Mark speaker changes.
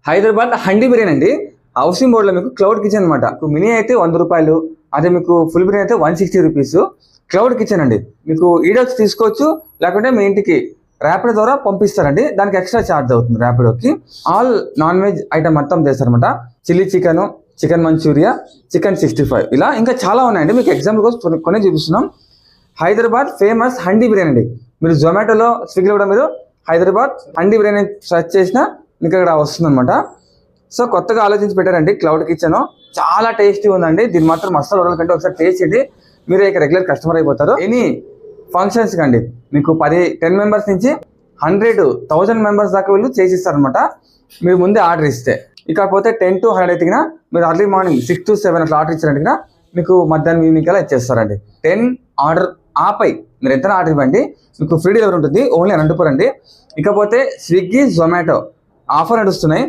Speaker 1: హైదరాబాద్ హండీ బిర్యానీ అండి. హౌసింగ్ బోర్డ్లో మీకు క్లౌడ్ కిచెన్ అనమాట. మినీ అయితే 100 రూపాయలు, అదే మీకు ఫుల్ బిర్యానీ అయితే 160 రూపీస్. క్లౌడ్ కిచెన్ అండి. మీకు ఈడొచ్చి తీసుకోవచ్చు, లేకుంటే మీ ఇంటికి ర్యాపిడో ద్వారా పంపిస్తారండి. దానికి ఎక్స్ట్రా ఛార్జ్ అవుతుంది ర్యాపిడోకి. ఆల్ నాన్ వెజ్ ఐటమ్ మొత్తం చేస్తారనమాట. Chilli chicken, chicken manchuria, chicken 65 ఇలా ఇంకా చాలా ఉన్నాయండి. మీకు ఎగ్జాంపుల్ కోసం కొన్ని చూపిస్తున్నాం. హైదరాబాద్ ఫేమస్ హండీ బిర్యానీ అండి. మీరు జొమాటోలో, స్విగ్గీలో కూడా మీరు హైదరాబాద్ హండీ బిర్యానీ సెర్చ్ చేసినా మీకు ఇక్కడ వస్తుంది అనమాట. సో కొత్తగా ఆలోచించి పెట్టారండి క్లౌడ్ కిచెన్. చాలా టేస్టీ ఉందండి. దీన్ని మాత్రం మసాలా వడల కంటే ఒకసారి టేస్ట్ చేయండి, మీరే ఇక రెగ్యులర్ కస్టమర్ అయిపోతారు. ఎనీ ఫంక్షన్స్ కండి మీకు 10 మెంబర్స్ నుంచి 100,000 మెంబర్స్ దాకా వీళ్ళు చేసిస్తారు అనమాట, మీరు ముందే ఆర్డర్ ఇస్తే. ఇకపోతే 10 to 100 అయితే మీరు అర్లీ మార్నింగ్ 6 to 7 అట్లా ఆర్డర్ ఇచ్చారంటే మీకు మధ్యాహ్నం ఈవినింగ్ అలా ఇచ్చేస్తారండి. 10 ఆర్డర్ ఆపై మీరు ఎంత ఆర్డర్ ఇవ్వండి, మీకు ఫ్రీ డెలివరీ ఉంటుంది. ఓన్లీ అనంతపురం అండి. ఇకపోతే స్విగ్గీ, జొమాటో ఆఫర్ నడుస్తున్నాయి.